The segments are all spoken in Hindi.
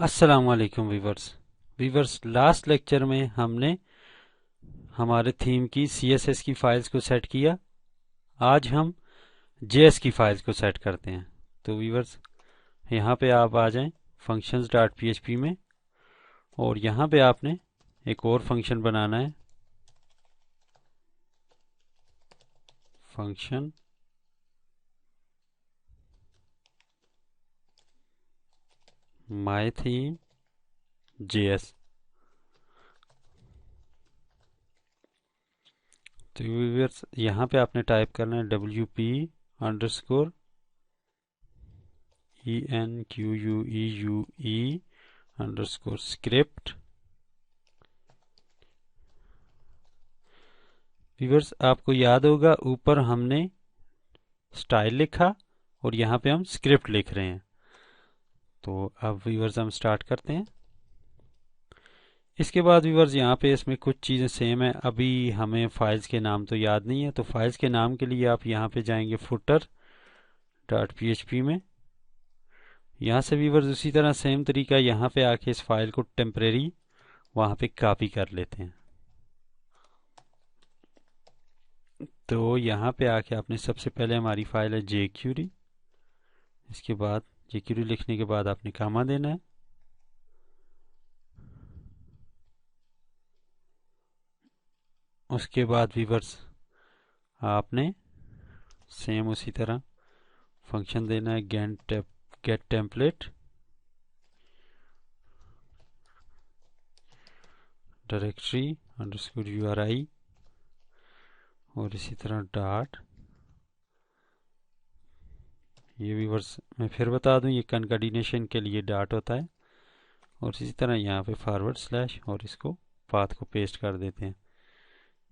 अस्सलाम वालेकुम वीवर्स लास्ट लेक्चर में हमने हमारे थीम की CSS की फाइल्स को सेट किया। आज हम JS की फाइल्स को सेट करते हैं। तो वीवर्स यहाँ पे आप आ जाएं functions.php में, और यहाँ पे आपने एक और फंक्शन बनाना है, फंक्शन myThemeJS। तो व्यूअर्स यहाँ पे आपने टाइप करना है WP_enqueue_script। व्यूअर्स आपको याद होगा ऊपर हमने स्टाइल लिखा और यहाँ पे हम स्क्रिप्ट लिख रहे हैं। तो अब व्यूअर्स हम स्टार्ट करते हैं। इसके बाद व्यूअर्स यहाँ पे इसमें कुछ चीज़ें सेम है। अभी हमें फाइल्स के नाम तो याद नहीं है, तो फाइल्स के नाम के लिए आप यहाँ पे जाएंगे footer.php में। यहाँ से व्यूअर्स उसी तरह सेम तरीका यहाँ पे आके इस फाइल को टेम्परेरी वहाँ पे कॉपी कर लेते हैं। तो यहाँ पे आके आपने सबसे पहले हमारी फाइल है jQuery। इसके बाद jQuery लिखने के बाद आपने कामा देना है। उसके बाद व्यूअर्स आपने सेम उसी तरह फंक्शन देना है get template directory underscore URI, और इसी तरह डॉट। ये व्यूअर्स मैं फिर बता दूं, ये कंकाटिनेशन के लिए डॉट होता है, और इसी तरह यहाँ पे फॉरवर्ड स्लैश, और इसको पाथ को पेस्ट कर देते हैं।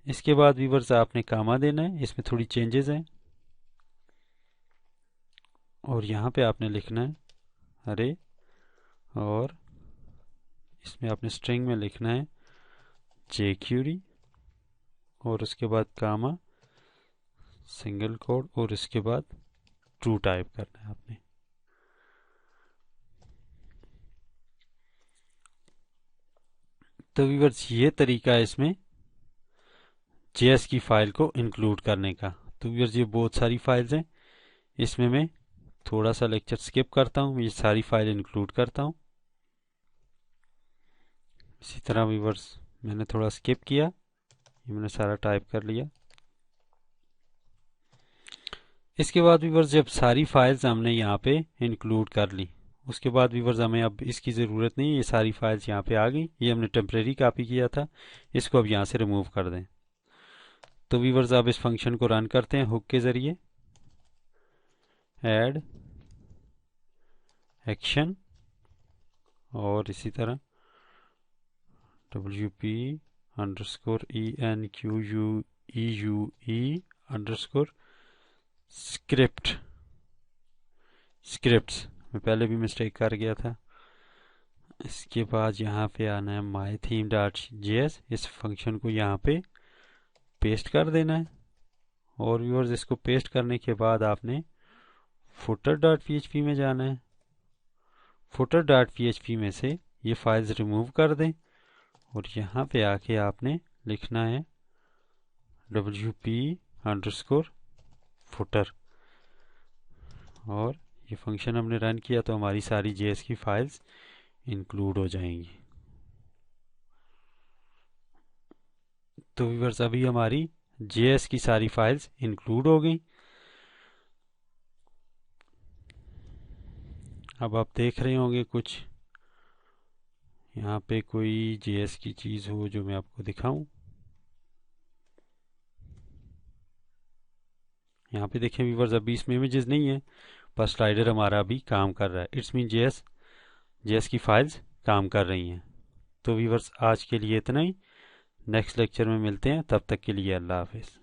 इसके बाद व्यूअर्स आपने कामा देना है। इसमें थोड़ी चेंजेस हैं, और यहाँ पे आपने लिखना है अरे, और इसमें आपने स्ट्रिंग में लिखना है jQuery, और उसके बाद कामा सिंगल कोड, और इसके बाद ट्रू टाइप करना है आपने। तो व्यूअर्स ये तरीका है इसमें JS की फाइल को इंक्लूड करने का। तो व्यूअर्स ये बहुत सारी फाइल्स हैं, इसमें मैं थोड़ा सा लेक्चर स्किप करता हूँ, ये सारी फाइल इंक्लूड करता हूँ। इसी तरह व्यूअर्स मैंने थोड़ा स्किप किया, ये मैंने सारा टाइप कर लिया। इसके बाद व्यूअर्स जब सारी फाइल्स हमने यहाँ पे इंक्लूड कर ली, उसके बाद व्यूअर्स हमें अब इसकी ज़रूरत नहीं है। ये सारी फाइल्स यहाँ पे आ गई, ये हमने टेम्परेरी कॉपी किया था, इसको अब यहाँ से रिमूव कर दें। तो व्यूअर्स अब इस फंक्शन को रन करते हैं हुक के ज़रिए, ऐड एक्शन, और इसी तरह WP_enqueue_scripts। मैं पहले भी मिस्टेक कर गया था। इसके बाद यहाँ पे आना है mytheme.js, इस फंक्शन को यहाँ पे पेस्ट कर देना है। और व्यूअर्स इसको पेस्ट करने के बाद आपने footer.php में जाना है। footer.php में से ये फाइल्स रिमूव कर दें, और यहाँ पे आके आपने लिखना है WP_footer, और ये फंक्शन हमने रन किया तो हमारी सारी JS की फाइल्स इंक्लूड हो जाएंगी। तो व्यूअर्स अभी हमारी JS की सारी फाइल्स इंक्लूड हो गई। अब आप देख रहे होंगे कुछ यहाँ पे कोई JS की चीज़ हो जो मैं आपको दिखाऊं। यहाँ पे देखें व्यूअर्स अभी इसमें इमेजेस नहीं है, पर स्लाइडर हमारा अभी काम कर रहा है। इट्स मीन JS की फाइल्स काम कर रही हैं। तो व्यूअर्स आज के लिए इतना ही, नेक्स्ट लेक्चर में मिलते हैं, तब तक के लिए अल्लाह हाफिज़।